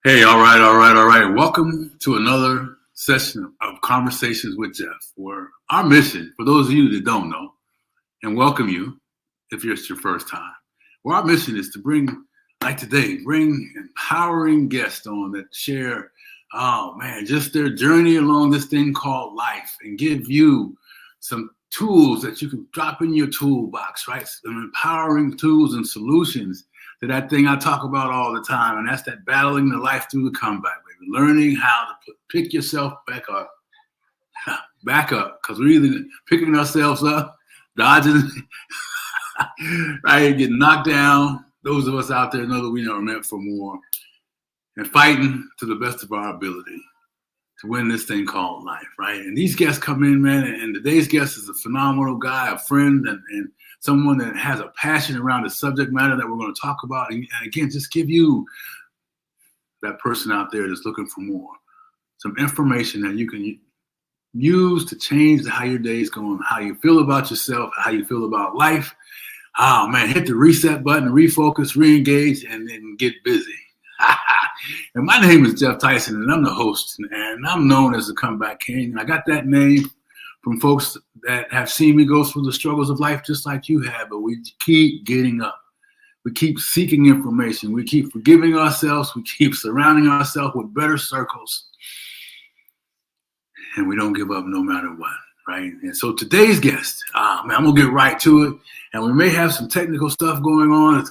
Hey, all right. Welcome to another session of Conversations with Geoff, where our mission, for those of you that don't know, and welcome you if it's your first time, where our mission is to bring, like today, bring empowering guests on that share, just their journey along this thing called life and give you some tools that you can drop in your toolbox, right? Some empowering tools and solutions to that thing I talk about all the time, and that's that battling the life through the comeback, baby. Learning how to pick yourself back up, because we're either picking ourselves up, dodging, right, getting knocked down. Those of us out there know that we are meant for more, and fighting to the best of our ability to win this thing called life, right? And these guests come in, man, and today's guest is a phenomenal guy, a friend, and someone that has a passion around the subject matter that we're going to talk about. And again, just give you, that person out there that's looking for more, some information that you can use to change how your day's going, how you feel about yourself, how you feel about life. Oh, man, hit the reset button, refocus, re-engage, and then get busy. And my name is Geoff Tyson, and I'm the host, and I'm known as the Comeback King. And I got that name from folks that have seen me go through the struggles of life just like you have, but we keep getting up. We keep seeking information. We keep forgiving ourselves. We keep surrounding ourselves with better circles. And we don't give up no matter what, right? And so today's guest, I'm going to get right to it. And we may have some technical stuff going on.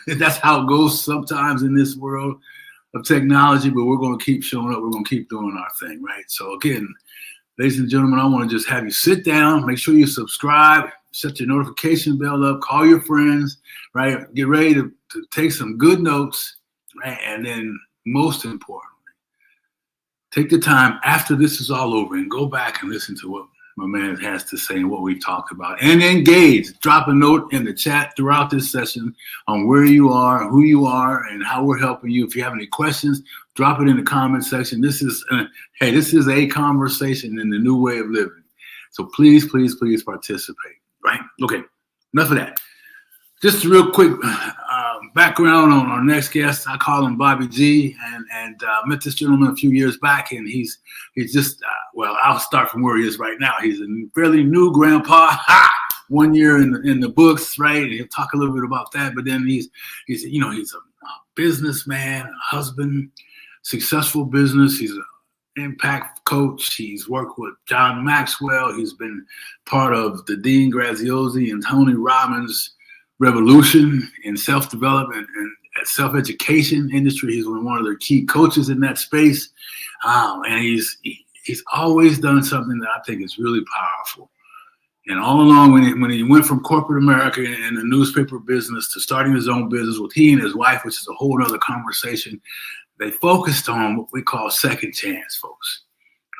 That's how it goes sometimes in this world of technology, but we're going to keep showing up. We're going to keep doing our thing, right? So again, ladies and gentlemen, I want to just have you sit down, make sure you subscribe, set your notification bell up, call your friends, right? Get ready to take some good notes, right? And then most importantly, take the time after this is all over and go back and listen to what my man has to say and what we've talked about, and engage. Drop a note in the chat throughout this session on where you are, who you are, and how we're helping you. If you have any questions, drop it in the comment section. This is a conversation in the new way of living. So please participate, right? Okay, enough of that. Just a real quick background on our next guest. I call him Bobby G, and met this gentleman a few years back, and he's just, I'll start from where he is right now. He's a fairly new grandpa, 1 year in the books, right? And he'll talk a little bit about that, but then he's a businessman, a husband, successful business. He's an impact coach. He's worked with John Maxwell. He's been part of the Dean Graziosi and Tony Robbins revolution in self-development and self-education industry. He's one of their key coaches in that space. And he's always done something that I think is really powerful. And all along, when he went from corporate America and the newspaper business to starting his own business with he and his wife, which is a whole other conversation, they focused on what we call second chance, folks,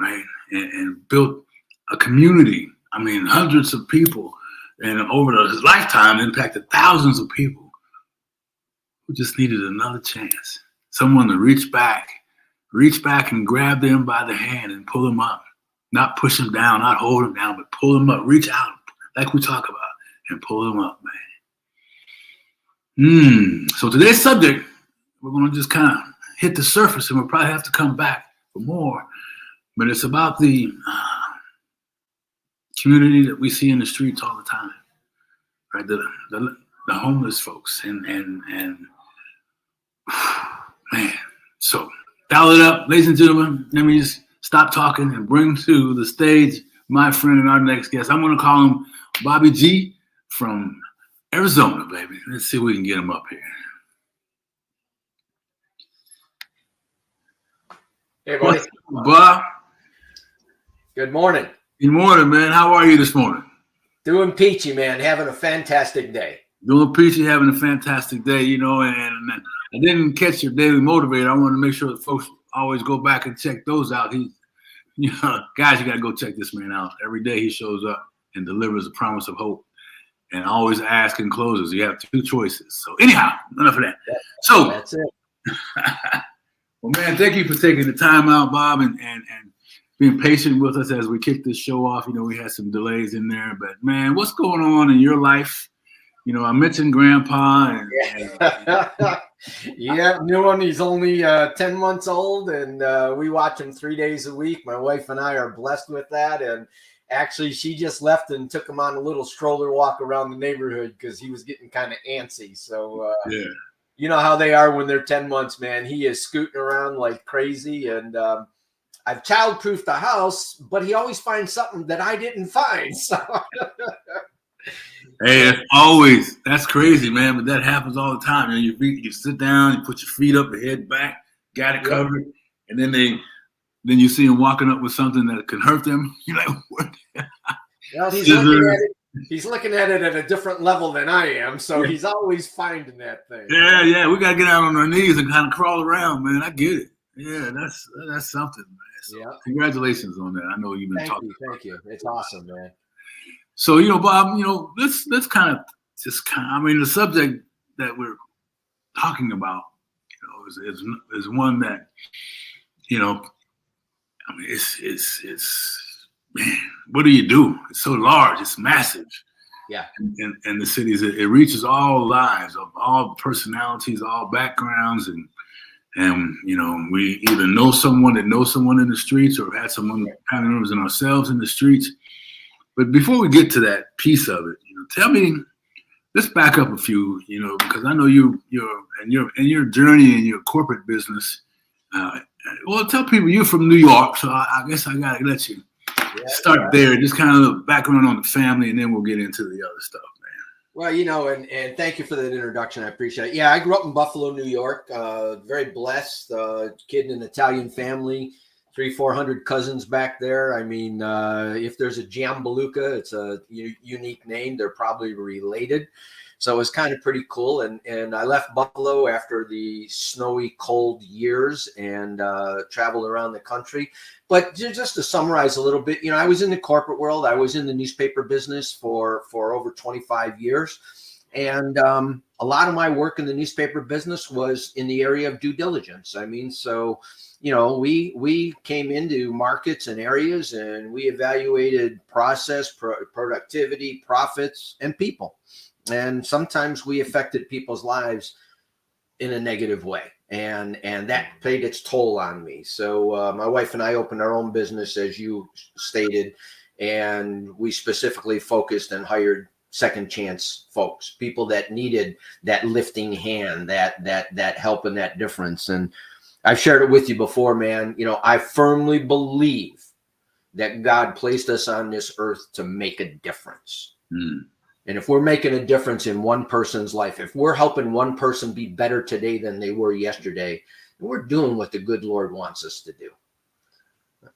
right? And built a community. I mean, hundreds of people, and over his lifetime impacted thousands of people who just needed another chance. Someone to reach back and grab them by the hand and pull them up. Not push them down, not hold them down, but pull them up. Reach out, like we talk about, and pull them up, man. So today's subject, we're going to just kind of hit the surface, and we'll probably have to come back for more. But it's about the community that we see in the streets all the time, right? The homeless folks, and man. So dial it up, ladies and gentlemen. Let me just stop talking and bring to the stage my friend and our next guest. I'm going to call him Bobby G from Arizona, baby. Let's see if we can get him up here. Hey, buddy. Bob. Good morning. Good morning, man. How are you this morning? Doing peachy, man. Having a fantastic day. Doing peachy, having a fantastic day, and I didn't catch your daily motivator. I want to make sure that folks always go back and check those out. Guys, you got to go check this man out. Every day he shows up and delivers a promise of hope, and always asks and closes. You have two choices. So anyhow, enough of that. So that's it. Well, man, thank you for taking the time out, Bob, and being patient with us as we kick this show off. We had some delays in there, but man, what's going on in your life I mentioned Grandpa, and Yeah, new one. He's only 10 months old, and we watch him 3 days a week. My wife and I are blessed with that. And actually, she just left and took him on a little stroller walk around the neighborhood because he was getting kind of antsy. So, yeah. you know how they are when they're 10 months, man. He is scooting around like crazy. And I've childproofed the house, but he always finds something that I didn't find. So. Hey, that's crazy, man. But that happens all the time. You sit down, you put your feet up, your head back, got it covered, and then you see them walking up with something that can hurt them. You're like, what? Well, he's looking at it at a different level than I am, so he's always finding that thing. Yeah. We gotta get out on our knees and kind of crawl around, man. I get it. Yeah, that's something, man. So congratulations on that. I know you've been talking. Thank you. It's awesome, man. So, Bob, let's kind of the subject that we're talking about, is one that, it's man, what do you do? It's so large, it's massive. Yeah. And the cities, it reaches all lives of all personalities, all backgrounds, and we either know someone that knows someone in the streets or had someone family members and ourselves in the streets. But before we get to that piece of it, tell me, let's back up a few, because I know your journey in your corporate business. Well, tell people you're from New York, so I guess I gotta let you start there. Just kind of a background on the family, and then we'll get into the other stuff, man. Well, and thank you for that introduction. I appreciate it. Yeah, I grew up in Buffalo, New York. Very blessed. Kid in an Italian family. 300-400 cousins back there. I mean, if there's a Giambaluca, it's a unique name. They're probably related. So it was kind of pretty cool. And I left Buffalo after the snowy, cold years and traveled around the country. But just to summarize a little bit, I was in the corporate world. I was in the newspaper business for over 25 years. And a lot of my work in the newspaper business was in the area of due diligence. I mean, so we came into markets and areas and we evaluated process, productivity, profits, and people. And sometimes we affected people's lives in a negative way. And that paid its toll on me. So my wife and I opened our own business, as you stated, and we specifically focused and hired second chance folks, people that needed that lifting hand, that help and that difference. And I've shared it with you before, man. I firmly believe that God placed us on this earth to make a difference. And if we're making a difference in one person's life, if we're helping one person be better today than they were yesterday, we're doing what the good Lord wants us to do.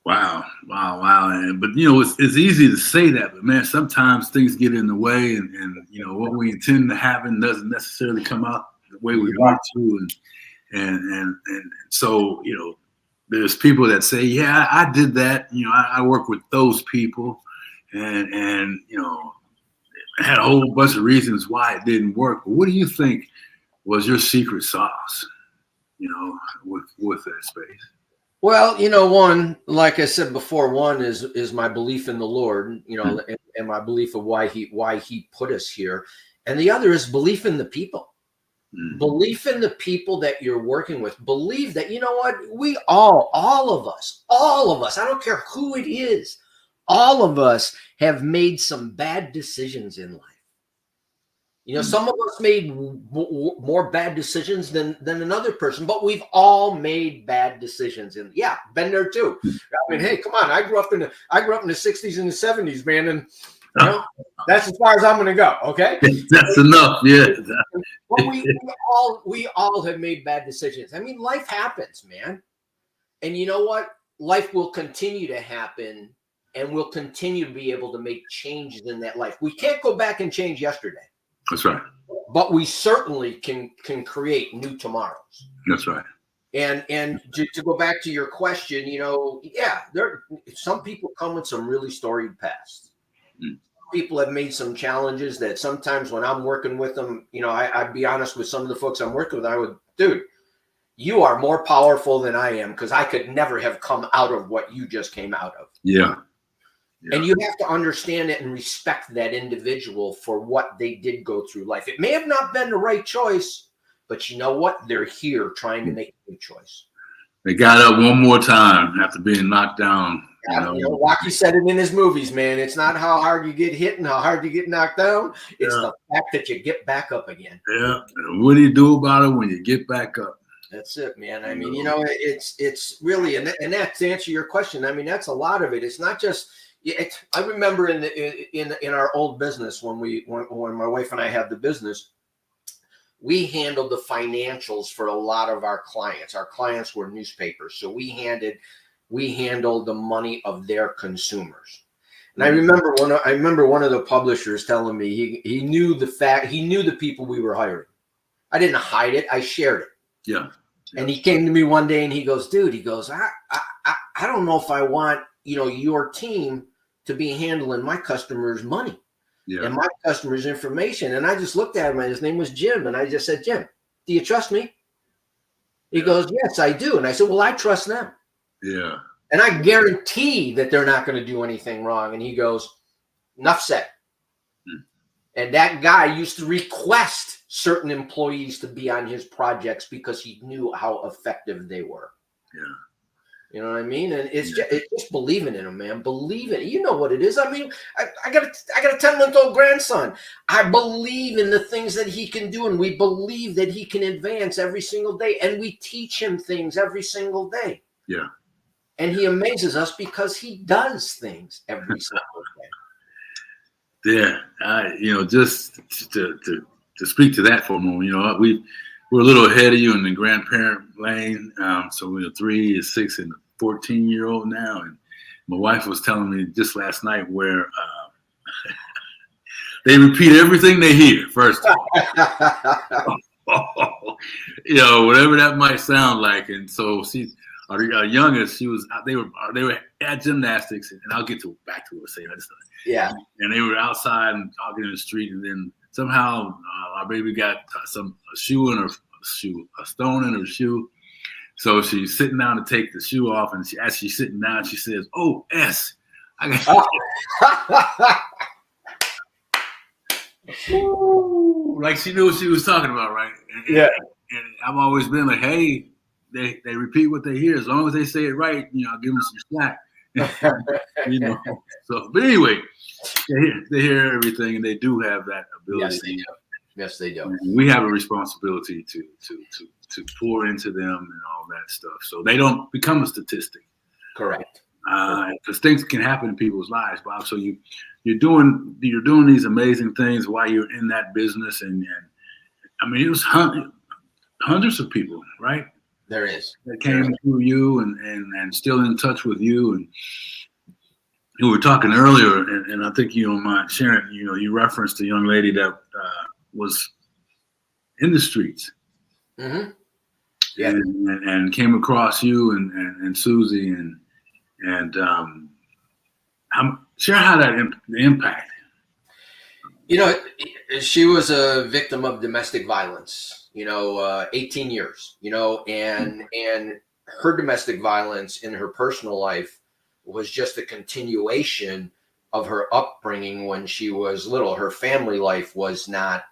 Wow. But, it's easy to say that, but man, sometimes things get in the way and what we intend to happen doesn't necessarily come out the way we want to. And so, there's people that say, yeah, I did that. I work with those people and I had a whole bunch of reasons why it didn't work. But what do you think was your secret sauce, with that space? Well, one, like I said before, one is my belief in the Lord, and my belief of why he put us here. And the other is belief in the people. Belief in the people that you're working with. Believe that, we all of us, I don't care who it is, all of us have made some bad decisions in life. Some of us made more bad decisions than another person, but we've all made bad decisions. And been there too. I mean, hey, come on. I grew up in the 60s and the 70s, man. And that's as far as I'm going to go. Okay. That's enough. Yeah. But we all have made bad decisions. I mean, life happens, man. And you know what? Life will continue to happen, and we'll continue to be able to make changes in that life. We can't go back and change yesterday. That's right. But we certainly can create new tomorrows. That's right. And to go back to your question, some people come with some really storied past. People have made some challenges that sometimes when I'm working with them, I'd be honest with some of the folks I'm working with. I would, dude, you are more powerful than I am because I could never have come out of what you just came out of. Yeah. And you have to understand it and respect that individual for what they did go through life. It may have not been the right choice, but you know what? They're here trying to make a good choice. They got up one more time after being knocked down. Rocky said it in his movies, man. It's not how hard you get hit and how hard you get knocked down. It's the fact that you get back up again. Yeah. And what do you do about it when you get back up? That's it, man. I mean, it's really, and that to answer your question, I mean, that's a lot of it. It's not just. I remember in our old business when my wife and I had the business, we handled the financials for a lot of our clients. Our clients were newspapers, so we handled the money of their consumers. And I remember one of the publishers telling me he knew the people we were hiring. I didn't hide it; I shared it. Yeah. And he came to me one day and he goes, "Dude," he goes, I don't know if I want your team to be handling my customers' money and my customers' information." And I just looked at him, and his name was Jim. And I just said, "Jim, do you trust me?" He goes, "Yes, I do." And I said, "Well, I trust them. Yeah. And I guarantee that they're not going to do anything wrong." And he goes, "Enough said." And that guy used to request certain employees to be on his projects because he knew how effective they were. Yeah. You know what I mean? And it's just believing in him, man. Believe it. You know what it is. I mean, I got a 10-month-old grandson. I believe in the things that he can do, and we believe that he can advance every single day. And we teach him things every single day. Yeah. And he amazes us because he does things every single day. Yeah. Just to speak to that for a moment, we're a little ahead of you in the grandparent lane. So we're 3, 6, and 14-year-old now. And my wife was telling me just last night where they repeat everything they hear first. Whatever that might sound like. And so our youngest, they were at gymnastics, and I'll get back to what I was saying. Yeah. And they were outside and talking in the street, and then somehow our baby got a stone in her shoe. So she's sitting down to take the shoe off, and as she's sitting down, she says, "Oh, S." Like she knew what she was talking about, right? And I've always been like, hey, they repeat what they hear. As long as they say it right, I'll give them some slack. So, but anyway, they hear everything, and they do have that ability. Yes, they do. We have a responsibility to pour into them and all that stuff, so they don't become a statistic. Correct. Because things can happen in people's lives, Bob. So you're doing these amazing things while you're in that business, and I mean, it was hundreds of people, right? There is that came through you and still in touch with you. And we were talking earlier, and I think you don't mind sharing. You referenced a young lady that was in the streets, and came across you and Susie and share how that the impact. She was a victim of domestic violence. 18 years. And her domestic violence in her personal life was just a continuation of her upbringing when she was little. Her family life was not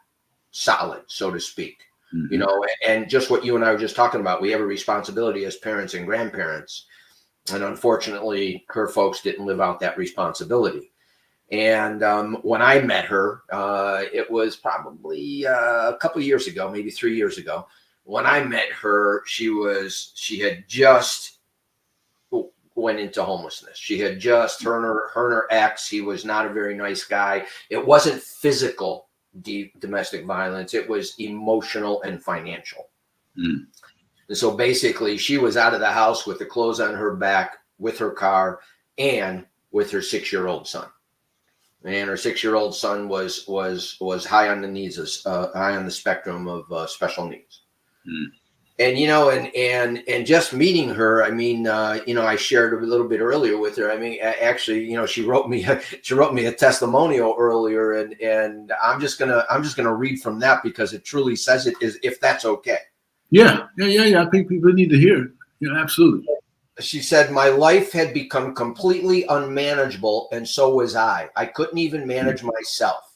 solid, so to speak. Mm-hmm. And just what you and I were just talking about, we have a responsibility as parents and grandparents. And unfortunately, her folks didn't live out that responsibility. And when I met her, it was probably a couple of years ago, maybe 3 years ago. When I met her, she had just went into homelessness. She had just her and her ex. He was not a very nice guy. It wasn't physical domestic violence. It was emotional and financial. Mm. And so basically, she was out of the house with the clothes on her back, with her car, and with her 6-year-old son. And her 6-year-old son was high on the needs, high on the spectrum of special needs. Mm. And and just meeting her, I mean, I shared a little bit earlier with her. I mean, actually, she wrote me a testimonial earlier, and I'm just gonna read from that because it truly says it, is if that's okay. Yeah. I think people need to hear it. Yeah, absolutely. She said, my life had become completely unmanageable, and so was I. I couldn't even manage myself.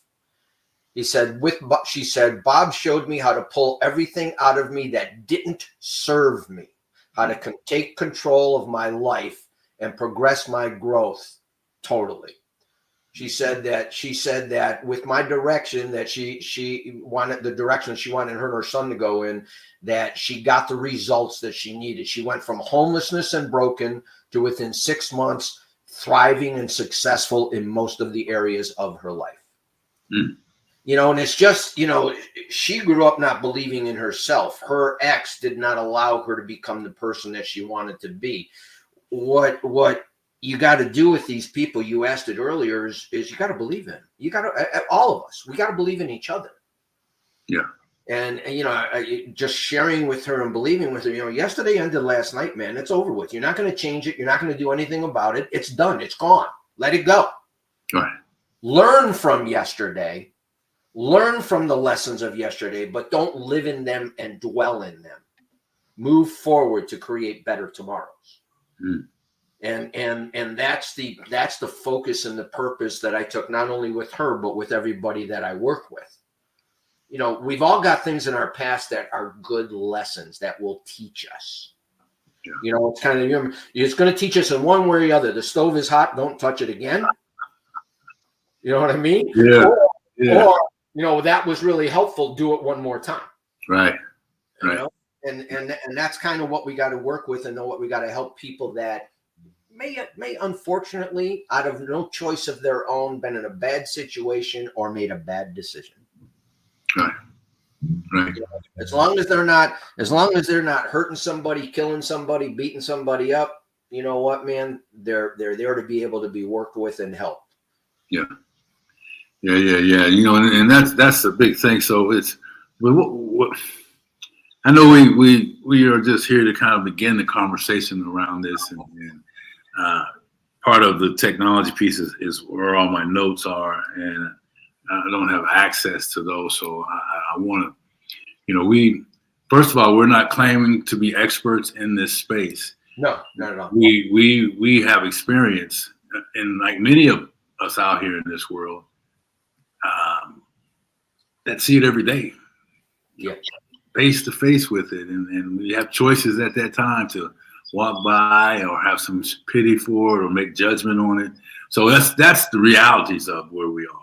She said, Bob showed me how to pull everything out of me that didn't serve me, how to take control of my life and progress my growth totally. She said that with my direction, that she wanted the direction she wanted her and her son to go in, that she got the results that she needed. She went from homelessness and broken to within 6 months, thriving and successful in most of the areas of her life. Mm. You know, and it's just, you know, she grew up not believing in herself. Her ex did not allow her to become the person that she wanted to be. What you got to do with these people, you asked it earlier, is you got to believe in. You got to, all of us, we got to believe in each other. Yeah. And you know, just sharing with her and believing with her, you know, yesterday ended last night, man. It's over with. You're not going to change it. You're not going to do anything about it. It's done. It's gone. Let it go. Right. Learn from yesterday. Learn from the lessons of yesterday, but don't live in them and dwell in them. Move forward to create better tomorrows. Mm. And that's the focus and the purpose that I took, not only with her, but with everybody that I work with. You know, we've all got things in our past that are good lessons that will teach us. Yeah. You know, it's kind of, it's going to teach us in one way or the other. The stove is hot, don't touch it again. You know what I mean? Yeah. Or you know, that was really helpful. Do it one more time. Right. You know? And that's kind of what we got to work with, and know what we got to help people that may unfortunately, out of no choice of their own, been in a bad situation or made a bad decision. Right. Right. You know, as long as they're not hurting somebody, killing somebody, beating somebody up, you know what, man, they're there to be able to be worked with and helped. Yeah. Yeah. You know, and that's a big thing. So it's, what I know we are just here to kind of begin the conversation around this, and part of the technology piece is where all my notes are, and I don't have access to those. So I want to, you know, first of all, we're not claiming to be experts in this space. No, not at all. We have experience, and like many of us out here in this world, that see it every day. Yeah. Face to face with it, and we have choices at that time to walk by or have some pity for it or make judgment on it. So that's the realities of where we are.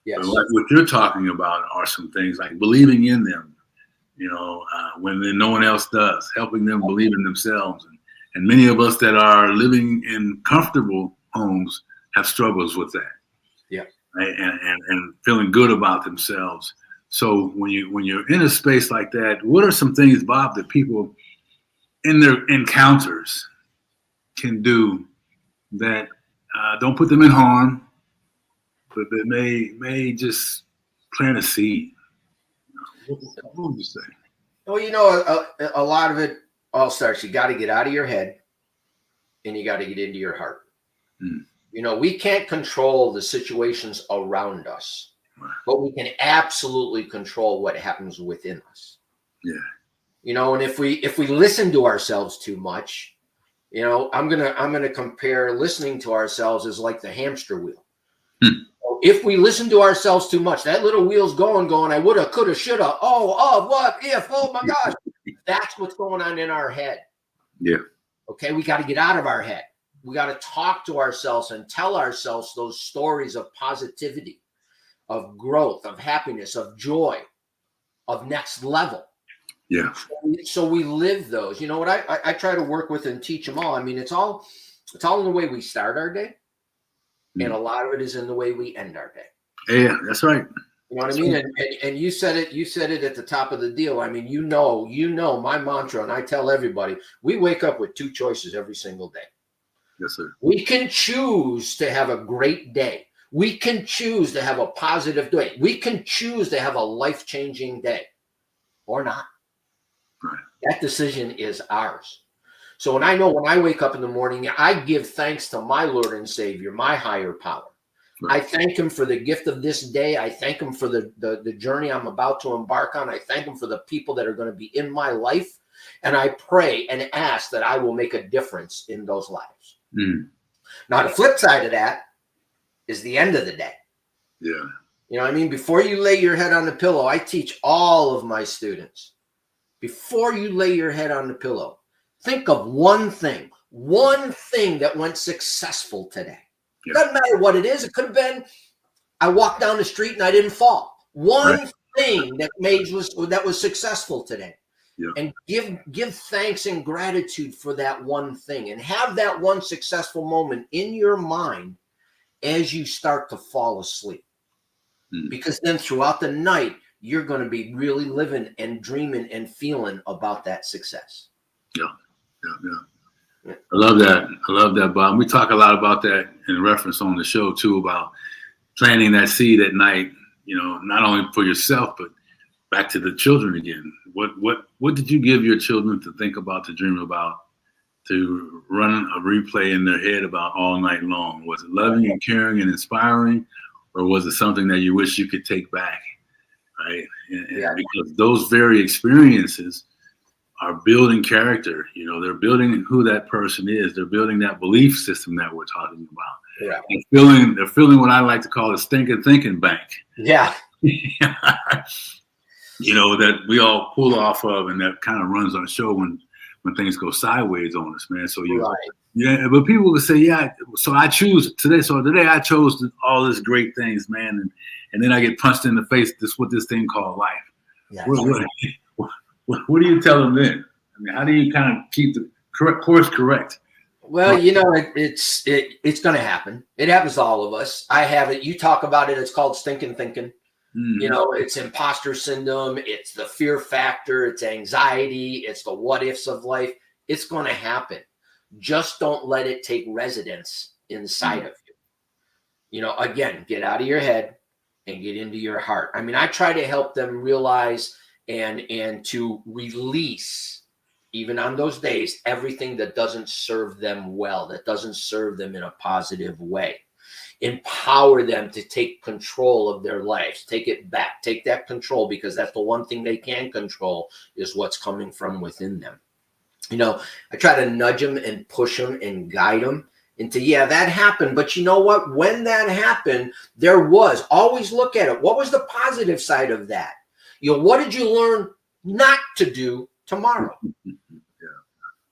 Yes. But what you're talking about are some things like believing in them, you know, when no one else does, helping them believe in themselves. And many of us that are living in comfortable homes have struggles with that. Yeah. Right? And feeling good about themselves. So when you're in a space like that, what are some things, Bob, that people in their encounters can do that don't put them in harm, but that may just plant a seed? What would you say? Well, you know, a lot of it all starts. You got to get out of your head, and you got to get into your heart. Mm. You know, we can't control the situations around us, but we can absolutely control what happens within us. Yeah. You know, and if we listen to ourselves too much, you know, I'm gonna compare listening to ourselves as like the hamster wheel. Hmm. If we listen to ourselves too much, that little wheel's going, I woulda, coulda, shoulda, what if, oh my gosh. That's what's going on in our head. Yeah. Okay, we got to get out of our head. We got to talk to ourselves and tell ourselves those stories of positivity, of growth, of happiness, of joy, of next level. Yeah. So we live those. You know what I try to work with and teach them all. I mean, it's all in the way we start our day, and a lot of it is in the way we end our day. Yeah, that's right. You know what I mean? And you said it at the top of the deal. I mean, you know my mantra, and I tell everybody, we wake up with two choices every single day. Yes, sir. We can choose to have a great day. We can choose to have a positive day. We can choose to have a life-changing day or not. Right. That decision is ours. So when I wake up in the morning, I give thanks to my Lord and Savior, my higher power. Right. I thank him for the gift of this day. I thank him for the journey I'm about to embark on. I thank him for the people that are going to be in my life. And I pray and ask that I will make a difference in those lives. Now, the flip side of that is the end of the day. Yeah. You know what I mean? Before you lay your head on the pillow, I teach all of my students, before you lay your head on the pillow, think of one thing that went successful today. Yeah. Doesn't matter what it is. It could have been, I walked down the street and I didn't fall. One thing that was successful today. Yeah. And give thanks and gratitude for that one thing, and have that one successful moment in your mind as you start to fall asleep. Because then throughout the night, you're going to be really living and dreaming and feeling about that success. Yeah. I love that, Bob. We talk a lot about that in reference on the show too, about planting that seed at night, not only for yourself, but back to the children again. What did you give your children to think about, to dream about, to run a replay in their head about all night long? Was it loving and caring and inspiring, or was it something that you wish you could take back? Right. And because those very experiences are building character, they're building who that person is. They're building that belief system that we're talking about. Yeah. They're feeling what I like to call a stinking thinking bank. Yeah. That we all pull off of, and that kind of runs our show when things go sideways on us, man. So but people would say, yeah, so I choose today. So today I chose all these great things, man. And then I get punched in the face. What this thing called life. Yeah. What do you tell them then? I mean, how do you kind of keep the course correct? Well, it's going to happen. It happens to all of us. I have it. You talk about it. It's called stinking thinking. It's imposter syndrome. It's the fear factor. It's anxiety. It's the what ifs of life. It's going to happen. Just don't let it take residence inside of you. Again, get out of your head and get into your heart. I mean, I try to help them realize and to release, even on those days, everything that doesn't serve them well, that doesn't serve them in a positive way. Empower them to take control of their lives. Take it back. Take that control, because that's the one thing they can control, is what's coming from within them. I try to nudge them and push them and guide them into, that happened. But you know what? When that happened, always look at it. What was the positive side of that? What did you learn not to do tomorrow? You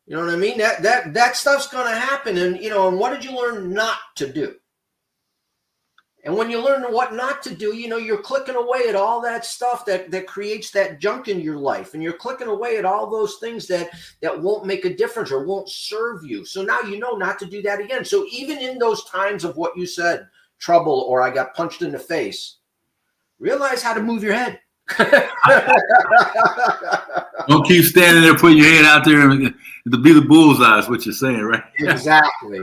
know what I mean? That stuff's going to happen. And, and what did you learn not to do? And when you learn what not to do, you're clicking away at all that stuff that creates that junk in your life. And you're clicking away at all those things that won't make a difference or won't serve you. So now you know not to do that again. So even in those times of what you said, trouble, or I got punched in the face, realize how to move your head. Don't keep standing there putting your head out there to be the bullseye, is what you're saying, right? Exactly.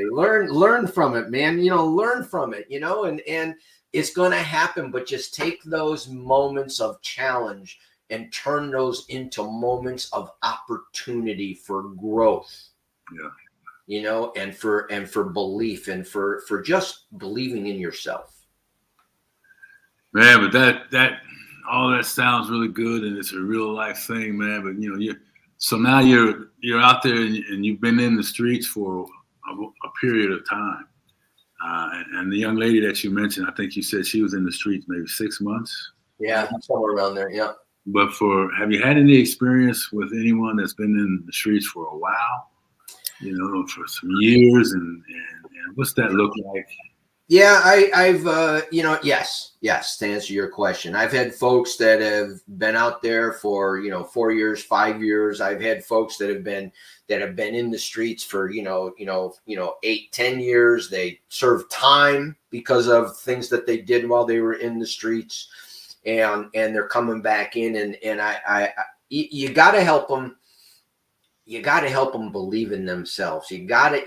Learn from it, man. Learn from it, and it's going to happen, but just take those moments of challenge and turn those into moments of opportunity for growth. And for belief, and for just believing in yourself. Man, but that all that sounds really good, and it's a real life thing, man. But so now you're out there, and you've been in the streets for a period of time. And the young lady that you mentioned, I think you said she was in the streets maybe 6 months. Yeah, somewhere around there. Yeah. But have you had any experience with anyone that's been in the streets for a while? For some years, and what's that look like? Yeah, I've yes, to answer your question. I've had folks that have been out there for, 4 years, 5 years. I've had folks that have been in the streets for, 8, 10 years. They served time because of things that they did while they were in the streets, and they're coming back in, and you got to help them. You got to help them believe in themselves. You gotta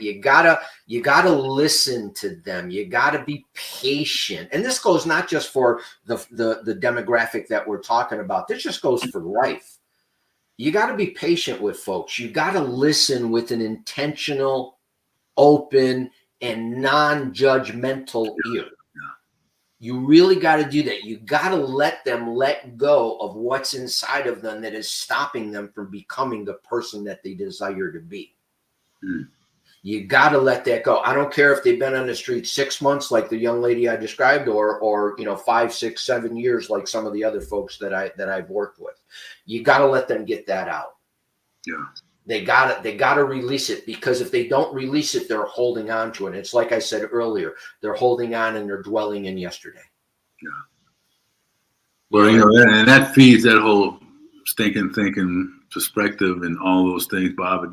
listen to them. You got to be patient. And this goes not just for the demographic that we're talking about. This just goes for life. You got to be patient with folks. You got to listen with an intentional, open, and non-judgmental ear. You really got to do that. You got to let them let go of what's inside of them that is stopping them from becoming the person that they desire to be. Mm. You got to let that go. I don't care if they've been on the street 6 months, like the young lady I described, or 5, 6, 7 years, like some of the other folks that I've worked with. You got to let them get that out. Yeah. They got to release it, because if they don't release it, they're holding on to it. It's like I said earlier, they're holding on and they're dwelling in yesterday. Yeah. Well, and that feeds that whole stinking thinking perspective and all those things, Bob.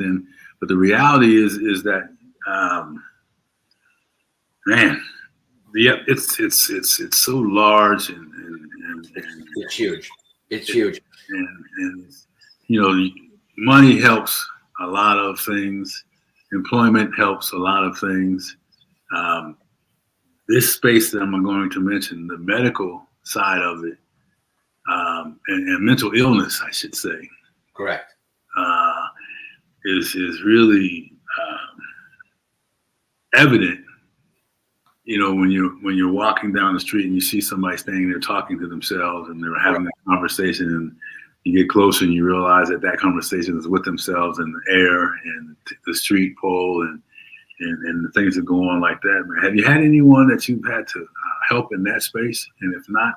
But the reality is that, man, it's so large and it's huge. It's huge. And money helps a lot of things. Employment helps a lot of things. This space that I'm going to mention, the medical side of it, and mental illness, I should say, correct, is really evident. When you're walking down the street and you see somebody standing there talking to themselves and they're having a conversation, and you get closer and you realize that conversation is with themselves and the air and the street pole and the things that go on like that, man. Have you had anyone that you've had to help in that space? And if not,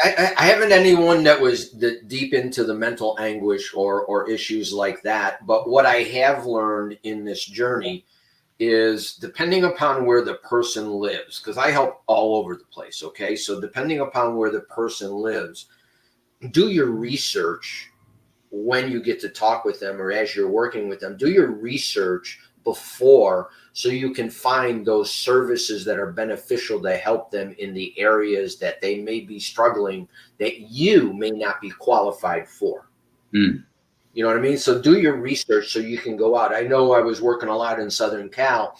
I haven't anyone that was deep into the mental anguish or issues like that. But what I have learned in this journey is, depending upon where the person lives, because I help all over the place. Okay. So depending upon where the person lives, do your research when you get to talk with them, or as you're working with them, do your research before, so you can find those services that are beneficial to help them in the areas that they may be struggling, that you may not be qualified for. Mm. You know what I mean? So do your research so you can go out. I know I was working a lot in Southern Cal,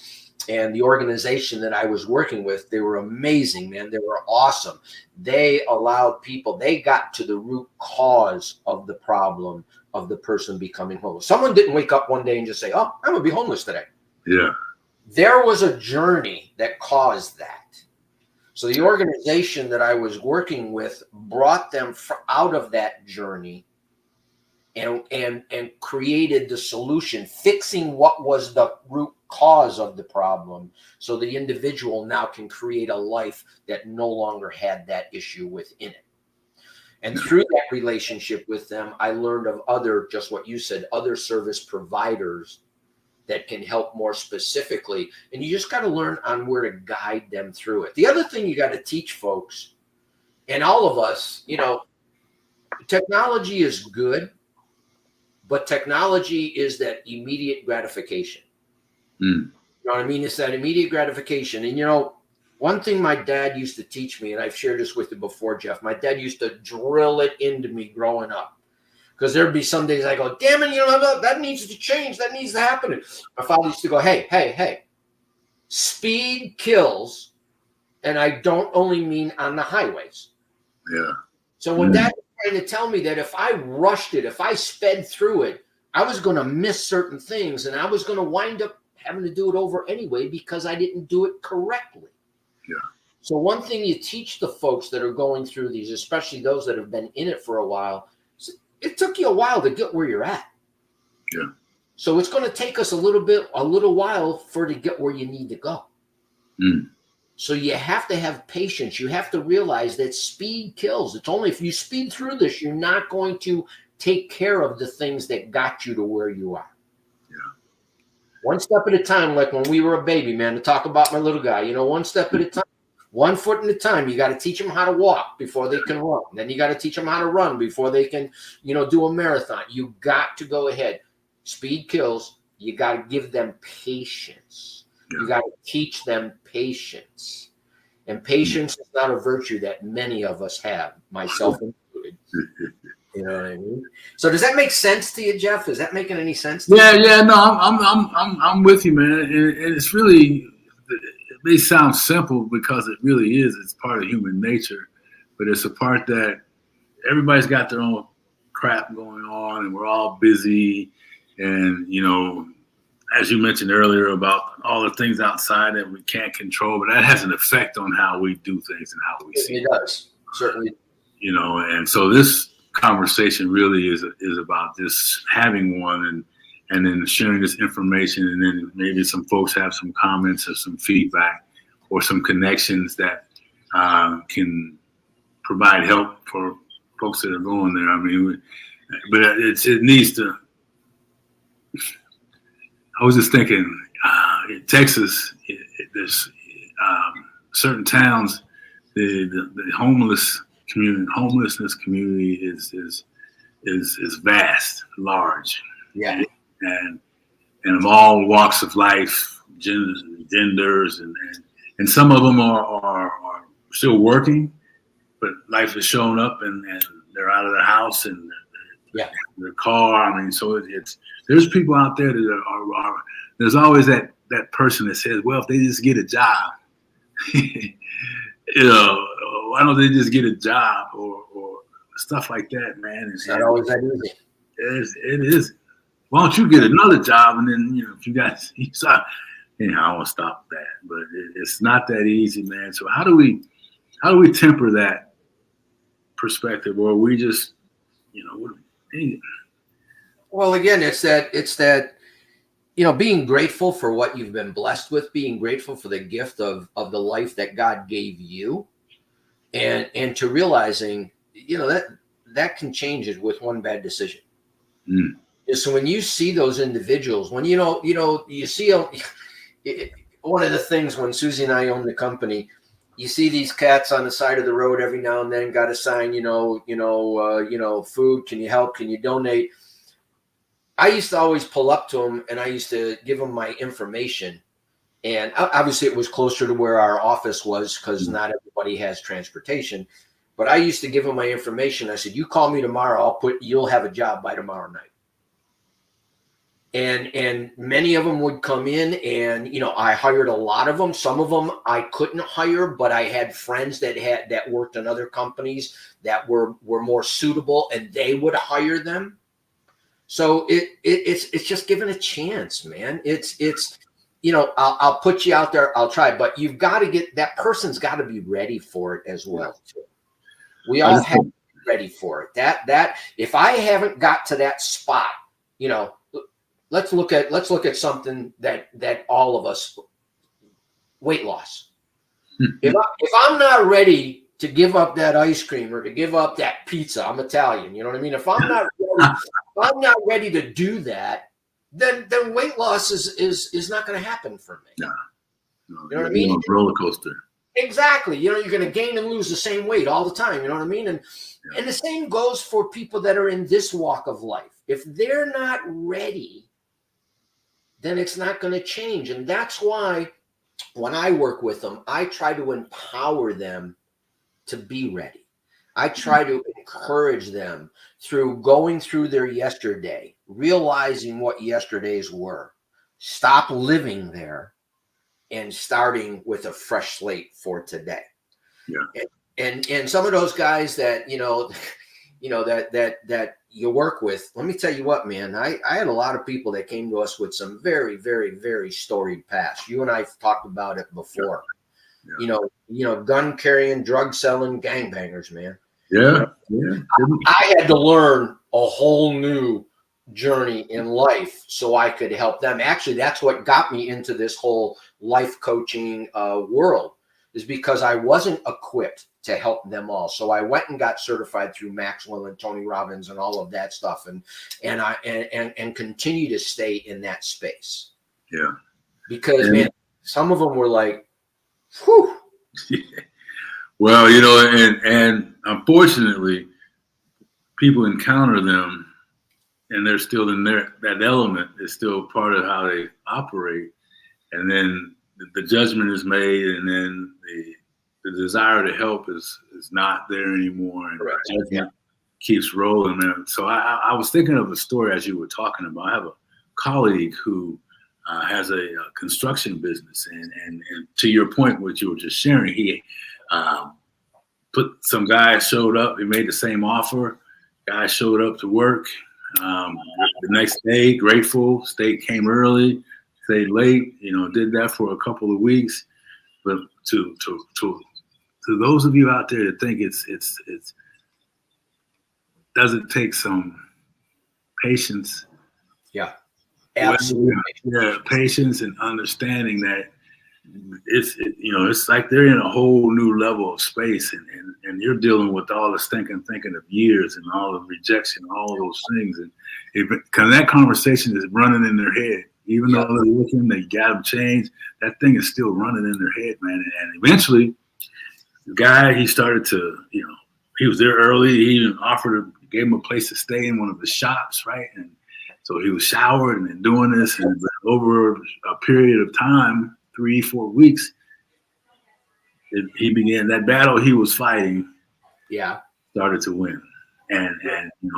and the organization that I was working with, they were amazing, man. They were awesome. They allowed people, they got to the root cause of the problem of the person becoming homeless. Someone didn't wake up one day and just say, oh, I'm going to be homeless today. Yeah. There was a journey that caused that. So the organization that I was working with brought them out of that journey and created the solution, fixing what was the root cause of the problem, so the individual now can create a life that no longer had that issue within it. And through that relationship with them, I learned of other, just what you said, other service providers that can help more specifically. And you just got to learn on where to guide them through it. The other thing you got to teach folks, and all of us, technology is good, but technology is that immediate gratification. Mm. You know what I mean? It's that immediate gratification. And, one thing my dad used to teach me, and I've shared this with you before, Geoff, my dad used to drill it into me growing up. Because there'd be some days I go, damn it, that needs to change. That needs to happen. My father used to go, hey, speed kills. And I don't only mean on the highways. Yeah. So when Dad was trying to tell me that if I rushed it, if I sped through it, I was going to miss certain things, and I was going to wind up having to do it over anyway because I didn't do it correctly. Yeah. So one thing you teach the folks that are going through these, especially those that have been in it for a while, it took you a while to get where you're at. Yeah. So it's going to take us a little while to get where you need to go. Mm. So you have to have patience. You have to realize that speed kills. It's only if you speed through this, you're not going to take care of the things that got you to where you are. Yeah. One step at a time, like when we were a baby, man, to talk about my little guy, one step at a time, 1 foot at a time. You got to teach them how to walk before they can run. Then you got to teach them how to run before they can, do a marathon. You got to go ahead. Speed kills. You got to give them patience. You got to teach them patience. And patience is not a virtue that many of us have, myself included. You know what I mean? So does that make sense to you, Geoff? Is that making any sense to you? Yeah, no, I'm with you, man. And it's really, it may sound simple because it really is. It's part of human nature, but it's a part that everybody's got their own crap going on, and we're all busy, and as you mentioned earlier about all the things outside that we can't control, but that has an effect on how we do things and how we see it. It does, certainly. You know, and so this conversation really is about just having one and then sharing this information, and then maybe some folks have some comments or some feedback or some connections that can provide help for folks that are going there. I mean, but it needs to. I was just thinking, in Texas, there's certain towns, the homelessness community is vast, large, yeah, and of all walks of life, genders, and some of them are still working, but life has shown up and they're out of their house and their car. I mean, so there's people out there that are there's always that person that says, well, if they just get a job, you know, why don't they just get a job or stuff like that, man? It's not always that easy. It is. Why don't you get another job and then, you know, if you guys, I won't stop that, but it's not that easy, man. So how do we temper that perspective, or we just, you know, well, again, it's that, you know, being grateful for what you've been blessed with, being grateful for the gift of the life that God gave you, and to realizing, you know, that can change it with one bad decision. Mm. So when you see those individuals, when you see one of the things when Susie and I own the company, you see these cats on the side of the road every now and then, got a sign, food, can you help? Can you donate? I used to always pull up to them and I used to give them my information. And obviously it was closer to where our office was because not everybody has transportation. But I used to give them my information. I said, you call me tomorrow, you'll have a job by tomorrow night. And many of them would come in and, you know, I hired a lot of them. Some of them I couldn't hire, but I had friends that worked in other companies that were more suitable and they would hire them. So it's just given a chance, man. It's you know, I'll put you out there. I'll try, but you've got to that person's got to be ready for it as well. Too. We all have to be ready for it. That if I haven't got to that spot, you know, let's look at something that all of us, weight loss. If I'm not ready to give up that ice cream or to give up that pizza, I'm Italian. You know what I mean? If I'm not ready to do that, then weight loss is not going to happen for me. No, you know what I mean? Roller coaster. Exactly. You know, you're going to gain and lose the same weight all the time. You know what I mean? And the same goes for people that are in this walk of life. If they're not ready, then it's not going to change. And that's why when I work with them, I try to empower them to be ready. I try to encourage them through going through their yesterday, realizing what yesterdays were, stop living there, and starting with a fresh slate for today. Yeah. And some of those guys that, that you work with, let me tell you what, man, I had a lot of people that came to us with some very, very, very storied past. You and I have talked about it before. Yeah. You know, gun carrying, drug selling, gangbangers, man. Yeah. I had to learn a whole new journey in life so I could help them. Actually, that's what got me into this whole life coaching world, is because I wasn't equipped to help them all. So I went and got certified through Maxwell and Tony Robbins and all of that stuff, and continue to stay in that space. Yeah. Because man, some of them were like, whew. Yeah. Well, you know, and unfortunately, people encounter them, and they're still in there. That element is still part of how they operate, and then the judgment is made, and then the desire to help is not there anymore, and judgment keeps rolling, man. So I was thinking of a story as you were talking about. I have a colleague who has a construction business, and to your point, what you were just sharing, he some guy showed up. He made the same offer. Guy showed up to work the next day, grateful. State came early. stayed late. Did that for a couple of weeks. But to those of you out there that think it's doesn't take some patience. Yeah, absolutely. Patience and understanding that it's like they're in a whole new level of space, and you're dealing with all the thinking of years and all the rejection, all of those things, and because that conversation is running in their head, even though they're looking, they got them changed. That thing is still running in their head, man. And eventually, the guy, he started to, he was there early. He even gave him a place to stay in one of the shops, right? And so he was showered and doing this, and over a period of time, 3-4 weeks, he began that battle he was fighting. Yeah, started to win, and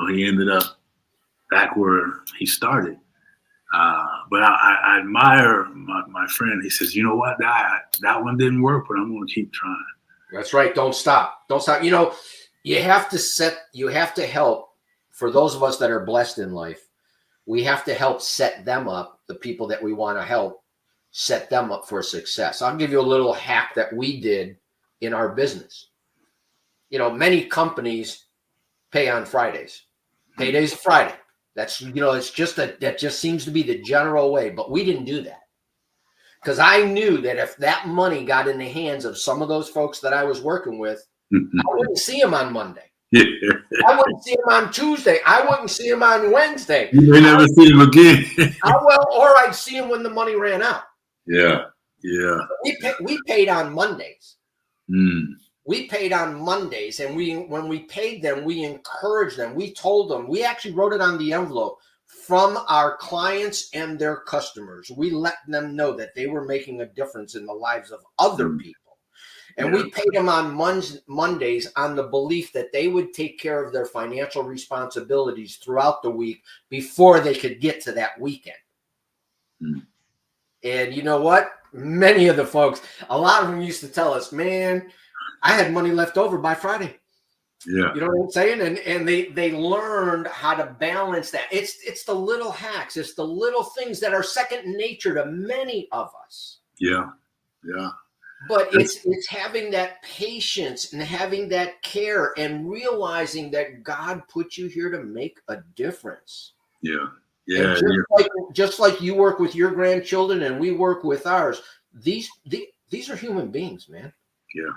he ended up back where he started. But I admire my friend. He says, "You know what? That one didn't work, but I'm going to keep trying." That's right. Don't stop. Don't stop. You have to help. For those of us that are blessed in life, we have to help set them up. The people that we want to help, set them up for success. I'll give you a little hack that we did in our business. Many companies pay on Fridays. Payday's Friday. That's, it's just that just seems to be the general way, but we didn't do that. Because I knew that if that money got in the hands of some of those folks that I was working with, I wouldn't see them on Monday. Yeah. I wouldn't see them on Tuesday. I wouldn't see them on Wednesday. You may never see them again. Or I'd see them when the money ran out. Yeah. We paid on Mondays. Mm. We paid on Mondays, and when we paid them, we encouraged them. We told them. We actually wrote it on the envelope. From our clients and their customers, we let them know that they were making a difference in the lives of other people. And we paid them on Mondays on the belief that they would take care of their financial responsibilities throughout the week before they could get to that weekend. Mm. And you know what? Many of the folks, a lot of them used to tell us, man, I had money left over by Friday. Yeah. You know what I'm saying? And they learned how to balance that. It's the little hacks. It's the little things that are second nature to many of us. Yeah. But it's having that patience and having that care and realizing that God put you here to make a difference. Yeah. Just like you work with your grandchildren and we work with ours, these are human beings, man. Yeah.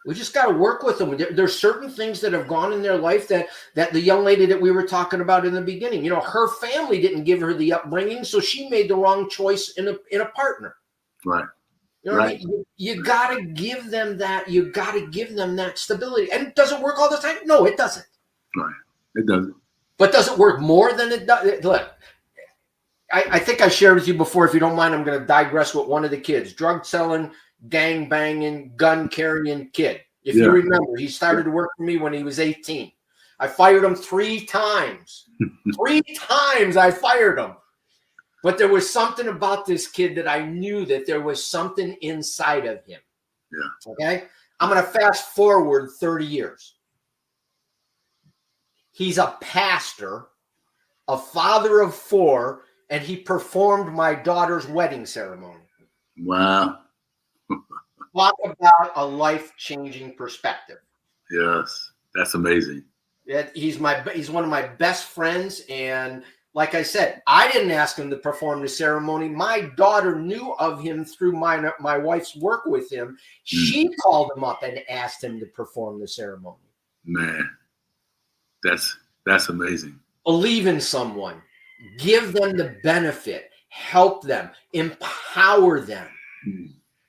We just got to work with them. There's certain things that have gone in their life that the young lady that we were talking about in the beginning, her family didn't give her the upbringing, so she made the wrong choice in a partner. Right. What I mean? You got to give them that. You got to give them that stability. And does it work all the time? No, it doesn't. Right. It doesn't. But does it work more than it does? Look, I think I shared with you before. If you don't mind, I'm going to digress with one of the kids. Drug selling, gang banging, gun carrying kid. If you remember, he started to work for me when he was 18. I fired him 3 times. 3 times I fired him. But there was something about this kid that I knew that there was something inside of him. Yeah. Okay? I'm going to fast forward 30 years. He's a pastor, a father of 4, and he performed my daughter's wedding ceremony. Wow. Talk about a life-changing perspective. Yes, that's amazing. He's one of my best friends, and like I said, I didn't ask him to perform the ceremony. My daughter knew of him through my wife's work with him. She called him up and asked him to perform the ceremony. Man, that's amazing. Believe in someone, give them the benefit, help them, empower them.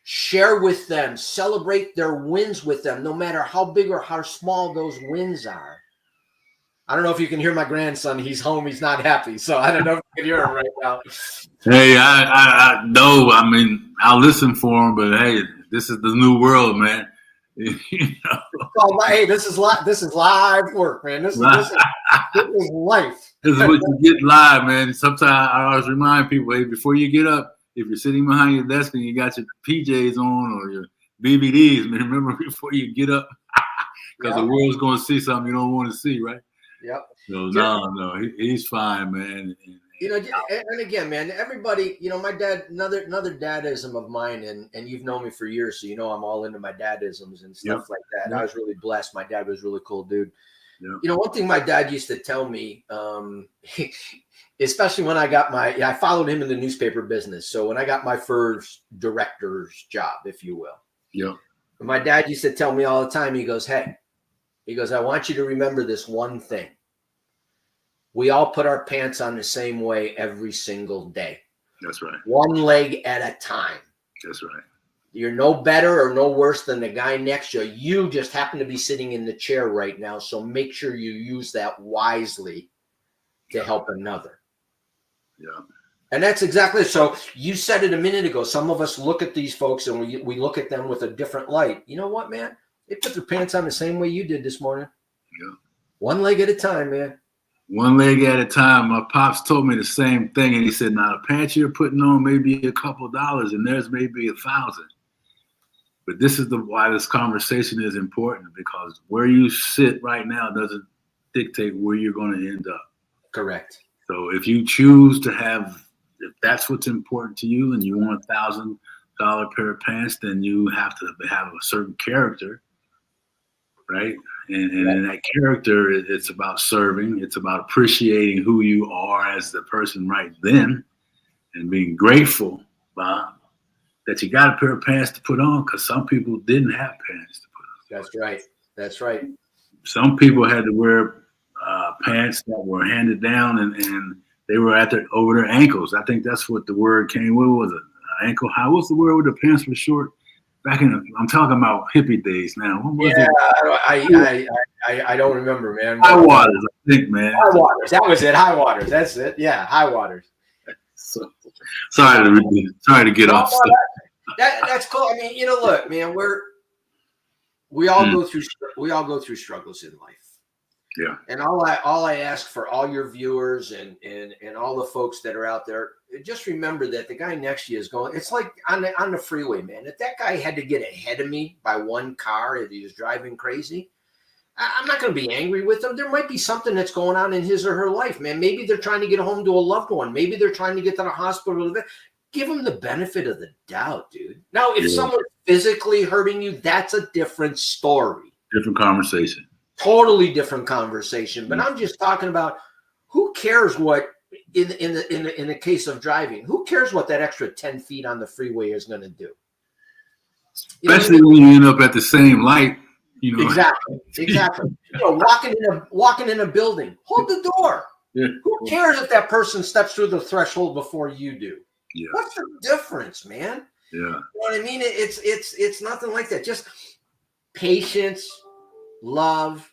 Share with them, celebrate their wins with them, no matter how big or how small those wins are. I don't know if you can hear my grandson. He's home. He's not happy. So I don't know if you can hear him right now. Hey, I know. I mean, I'll listen for him, but hey, this is the new world, man. Hey, this is live work, man. This is life. This is what you get live, man. Sometimes I always remind people, hey, before you get up, if you're sitting behind your desk and you got your PJs on or your BVDs, man, remember before you get up, because the world's going to see something you don't want to see, right? Yep. So no, he's fine, man. And You know, and again, man, everybody, you know, my dad, another dadism of mine, and you've known me for years, so you know I'm all into my dadisms and stuff like that. I was really blessed. My dad was a really cool dude. You know, one thing my dad used to tell me, especially when I followed him in the newspaper business. So when I got my first director's job, if you will, my dad used to tell me all the time, he goes, I want you to remember this one thing. We all put our pants on the same way every single day. That's right. One leg at a time. That's right. You're no better or no worse than the guy next to you. You just happen to be sitting in the chair right now. So make sure you use that wisely to help another. Yeah. And that's exactly so. You said it a minute ago. Some of us look at these folks and we look at them with a different light. You know what, man? They put their pants on the same way you did this morning. Yeah. One leg at a time, man. One leg at a time. My pops told me the same thing, and he said, "Now the pants you're putting on may be a couple $, and theirs may be 1,000. But this is why this conversation is important, because where you sit right now doesn't dictate where you're going to end up." Correct. So if you choose to if that's what's important to you, and you want $1,000 pair of pants, then you have to have a certain character, right? And in that character, it's about serving. It's about appreciating who you are as the person right then, and being grateful that you got a pair of pants to put on, because some people didn't have pants to put on. That's right. That's right. Some people had to wear pants that were handed down, and they were over their ankles. I think that's what the word came. What was it? Ankle high. What's the word where the pants were short? I'm talking about hippie days now. What was it? I don't remember, man. High waters, I think, man. High waters. That was it. High waters. That's it. Yeah, high waters. So, sorry to get off. That's cool. I mean, you know, look, man, we all go through struggles in life. Yeah. And all I ask for all your viewers and all the folks that are out there, just remember that the guy next to you is going. It's like on the freeway, man. If that guy had to get ahead of me by one car, if he was driving crazy, I'm not going to be angry with him. There might be something that's going on in his or her life, man. Maybe they're trying to get home to a loved one. Maybe they're trying to get to the hospital. Give them the benefit of the doubt, dude. Now, if someone's physically hurting you, that's a different story. Different conversation. Totally different conversation. But I'm just talking about, who cares what in the case of driving? Who cares what that extra 10 feet on the freeway is going to do? Especially when you end up at the same light. You know. Exactly. You know, walking in a building, hold the door. Yeah. Who cares if that person steps through the threshold before you do? Yeah. What's the difference, man? Yeah. You know what I mean? It's nothing like that. Just patience, love,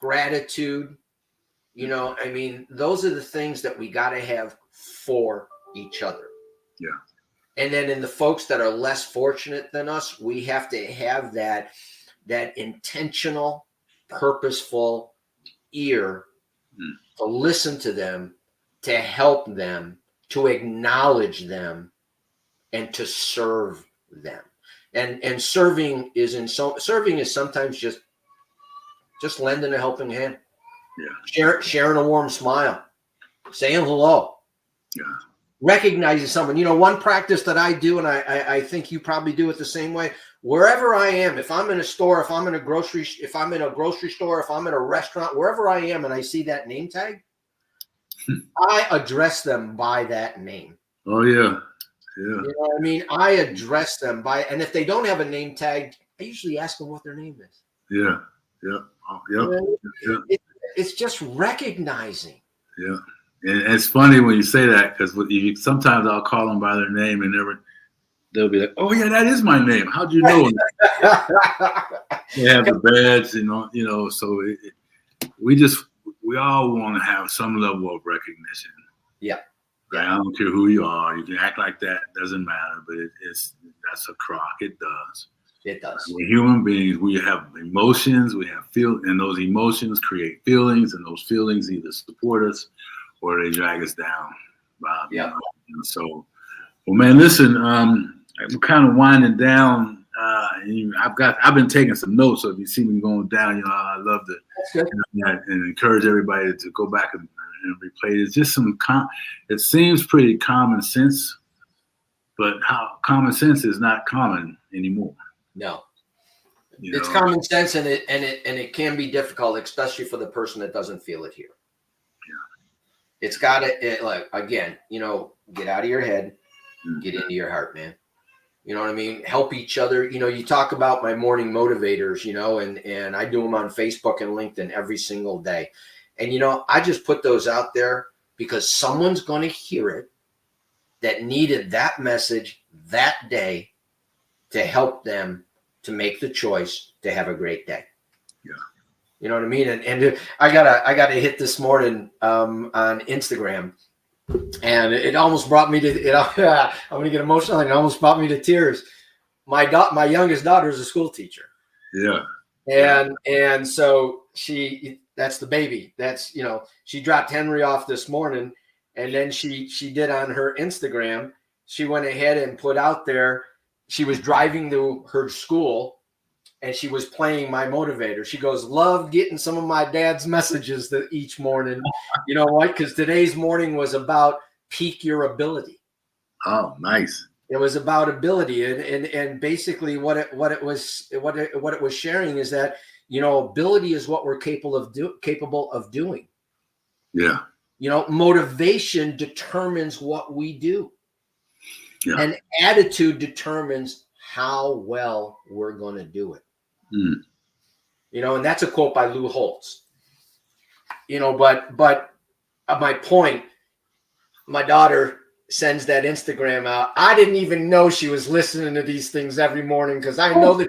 gratitude. You know, I mean, those are the things that we got to have for each other. Yeah. And then in the folks that are less fortunate than us, we have to have that intentional, purposeful ear to listen to them, to help them, to acknowledge them, and to serve them. And serving is sometimes just lending a helping hand. Yeah. Sharing a warm smile, saying hello. Yeah. Recognizing someone. You know, one practice that I do, and I think you probably do it the same way. Wherever I am, if I'm in a store, if I'm in a grocery store, if I'm in a restaurant, wherever I am, and I see that name tag, I address them by that name. Oh yeah. Yeah. You know what I mean? I address them by, and if they don't have a name tag, I usually ask them what their name is. Yeah. Yeah. Oh, yep. You know, it's just recognizing. Yeah. And it's funny when you say that, because sometimes I'll call them by their name and they'll be like, "Oh yeah, that is my name. How'd you know?" They have the badge, you know. So we all want to have some level of recognition. Yeah. Right? I don't care who you are. You can act like that. Doesn't matter. But that's a crock. It does. It does. We're human beings. We have emotions. We have and those emotions create feelings, and those feelings either support us or they drag us down. Yeah. So, well, man, listen. We're kind of winding down. I've been taking some notes, so if you see me going down, I love to and encourage everybody to go back and and replay it. It's just it seems pretty common sense, but how common sense is not common anymore. No. It's common sense, and it can be difficult, especially for the person that doesn't feel it here. Yeah. It's got to, like, again, get out of your head, get into your heart, man. You know what I mean? Help each other. You talk about my morning motivators, and I do them on Facebook and LinkedIn every single day. And, I just put those out there because someone's going to hear it that needed that message that day to help them to make the choice to have a great day. Yeah. You know what I mean? And I got a hit this morning on Instagram, and it almost brought me to, I'm going to get emotional, and it almost brought me to tears. My youngest daughter is a school teacher. Yeah. And so that's the baby. That's, she dropped Henry off this morning, and then she did on her Instagram, she went ahead and put out there, she was driving to her school and she was playing my motivator. She goes, love getting some of my dad's messages each morning. You know what? Because today's morning was about peak your ability. Oh, nice. It was about ability. And basically what it was sharing is that, ability is what we're capable of doing. Yeah. Motivation determines what we do. Yeah. And attitude determines how well we're going to do it. And that's a quote by Lou Holtz. But my point, my daughter sends that Instagram out. I didn't even know she was listening to these things every morning, because I know that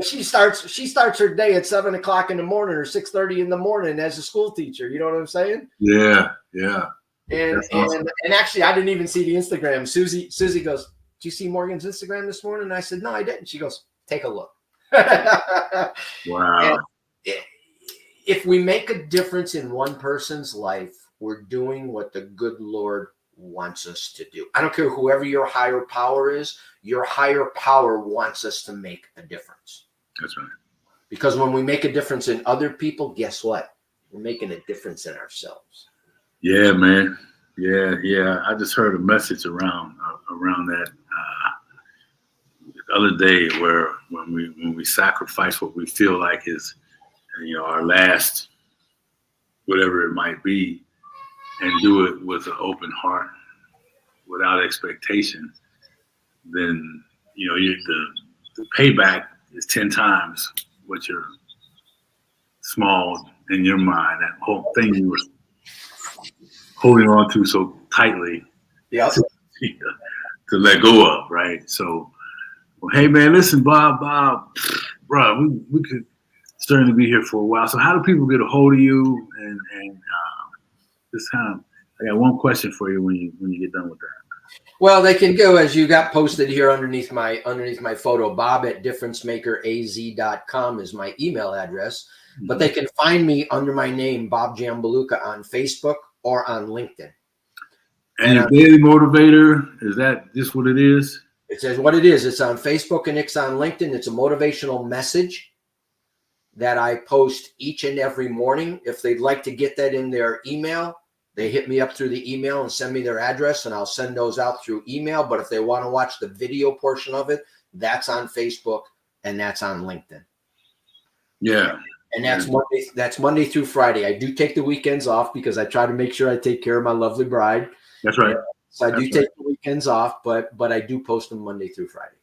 she starts her day at 7 o'clock in the morning or 6:30 in the morning as a school teacher. You know what I'm saying? Yeah, yeah. And awesome. And actually, I didn't even see the Instagram. Susie goes, "Did you see Morgan's Instagram this morning?" And I said, "No, I didn't." She goes, "Take a look." Wow. If we make a difference in one person's life, we're doing what the good Lord wants us to do. I don't care whoever your higher power is. Your higher power wants us to make a difference. That's right. Because when we make a difference in other people, guess what? We're making a difference in ourselves. Yeah, man. Yeah. I just heard a message around that the other day, where when we sacrifice what we feel like is, our last, whatever it might be, and do it with an open heart, without expectation, then the payback is 10 times what you're small in your mind. That whole thing you were holding on to so tightly, to let go of, right? So, hey man, listen, Bob, bro, we could certainly be here for a while. So, how do people get a hold of you? And this time, I got one question for you when you get done with that. Well, they can go, as you got posted here underneath my photo, bob@differencemakers.az.com is my email address. Mm-hmm. But they can find me under my name, Bob Gianbaluca, on Facebook or on LinkedIn. And your daily motivator, is that just what it is? It says what it is. It's on Facebook and it's on LinkedIn. It's a motivational message that I post each and every morning. If they'd like to get that in their email, they hit me up through the email and send me their address, and I'll send those out through email. But if they want to watch the video portion of it, that's on Facebook and that's on LinkedIn. Yeah. And that's Monday through Friday. I do take the weekends off because I try to make sure I take care of my lovely bride. That's right. So I do take the weekends off, but I do post them Monday through Friday.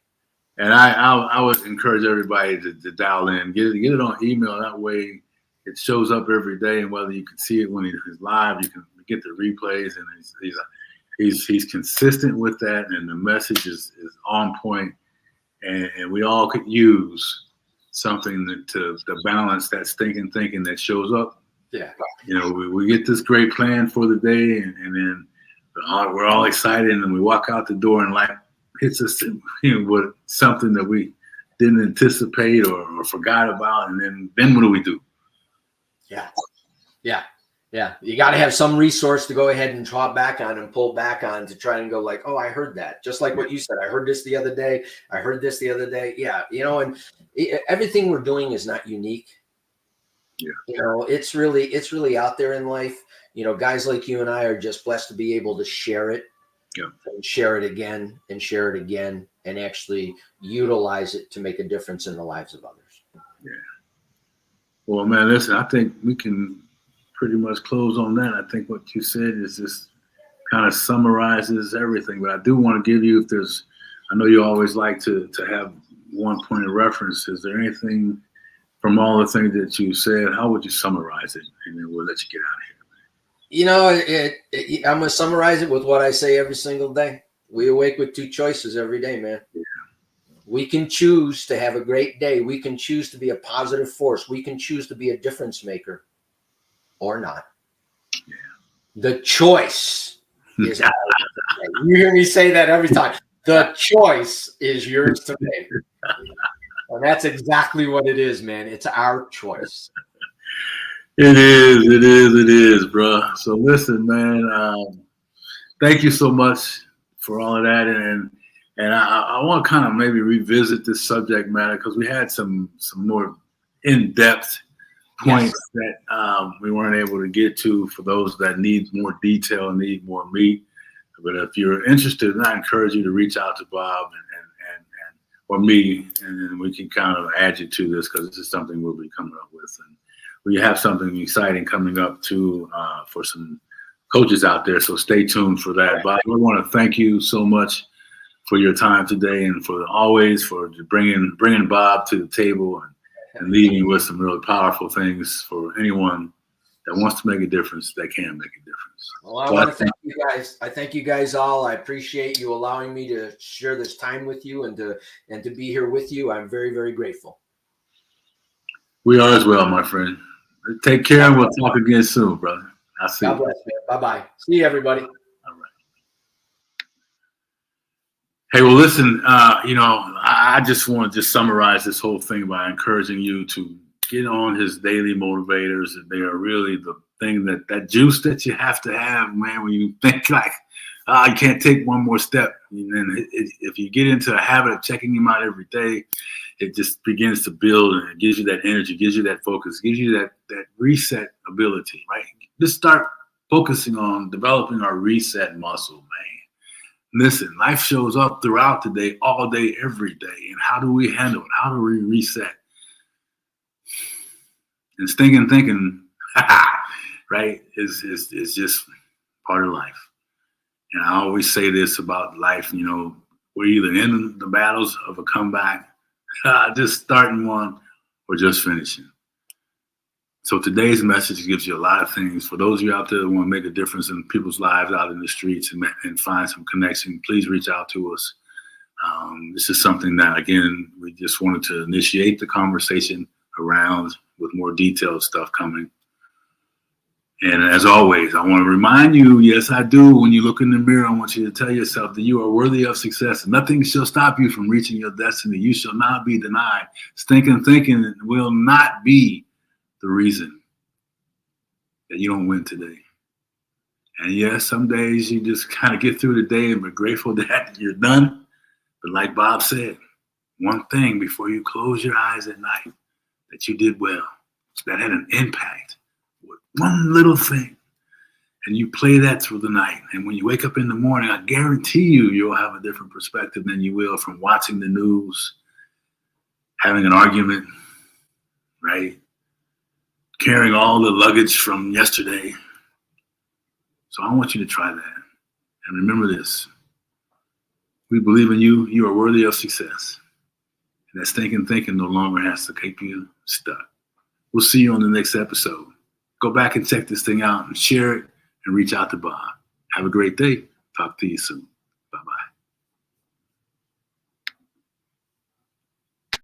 And I would encourage everybody to dial in, get it on email. That way it shows up every day, and whether you can see it when he's live, you can get the replays, and he's consistent with that, and the message is on point, and we all could use something to balance that stinking thinking that shows up. Yeah. We get this great plan for the day, and then we're all excited, and then we walk out the door and life hits us with something that we didn't anticipate or forgot about, and then what do we do? Yeah. You got to have some resource to go ahead and draw back on and pull back on to try and go like, oh, I heard that. Just like what you said. I heard this the other day. Yeah. And everything we're doing is not unique. It's really out there in life. Guys like you and I are just blessed to be able to share it, and share it again, and share it again, and actually utilize it to make a difference in the lives of others. Yeah. Well, man, listen, I think we can pretty much close on that. I think what you said is just kind of summarizes everything. But I do want to give you, I know you always like to have one point of reference. Is there anything from all the things that you said, how would you summarize it? And then we'll let you get out of here. I'm going to summarize it with what I say every single day. We awake with two choices every day, man. Yeah. We can choose to have a great day. We can choose to be a positive force. We can choose to be a difference maker or not. Yeah. The choice is ours. You hear me say that every time. The choice is yours to make. And that's exactly what it is, man. It's our choice. It is, bro. So listen, man, thank you so much for all of that. And I want to kind of maybe revisit this subject matter because we had some more in-depth points that we weren't able to get to for those that need more detail, need more meat. But if you're interested, I encourage you to reach out to Bob or me, and then we can kind of add you to this because this is something we'll be coming up with. And we have something exciting coming up too for some coaches out there. So stay tuned for that. Bob, we want to thank you so much for your time today and for bringing Bob to the table and leaving with some really powerful things for anyone that wants to make a difference, that can make a difference. Well, I want to thank you guys. I thank you guys all. I appreciate you allowing me to share this time with you and to be here with you. I'm very, very grateful. We are as well, my friend. Take care, and we'll talk again soon, brother. I'll see you. God bless, man. Bye-bye. See you, everybody. All right. Hey, well, listen, I just want to summarize this whole thing by encouraging you to get on his daily motivators. They are really the thing that juice that you have to have, man, when you think like, you can't take one more step. And then if you get into a habit of checking him out every day, it just begins to build and it gives you that energy, gives you that focus, gives you that reset ability, right? Just start focusing on developing our reset muscle, man. Listen, life shows up throughout the day, all day, every day. And how do we handle it? How do we reset? And thinking, right, is just part of life. And I always say this about life, we're either in the battles of a comeback, just starting one, or just finishing. So today's message gives you a lot of things. For those of you out there that want to make a difference in people's lives out in the streets and find some connection, please reach out to us. This is something that, again, we just wanted to initiate the conversation around with more detailed stuff coming. And as always, I want to remind you, yes, I do. When you look in the mirror, I want you to tell yourself that you are worthy of success. Nothing shall stop you from reaching your destiny. You shall not be denied. Stinking thinking will not be the reason that you don't win today. And yes, some days you just kind of get through the day and be grateful that you're done. But like Bob said, one thing before you close your eyes at night that you did well, that had an impact with one little thing. And you play that through the night. And when you wake up in the morning, I guarantee you'll have a different perspective than you will from watching the news, having an argument, right? Carrying all the luggage from yesterday. So I want you to try that. And remember this. We believe in you. You are worthy of success. And that stinking thinking no longer has to keep you stuck. We'll see you on the next episode. Go back and check this thing out and share it and reach out to Bob. Have a great day. Talk to you soon.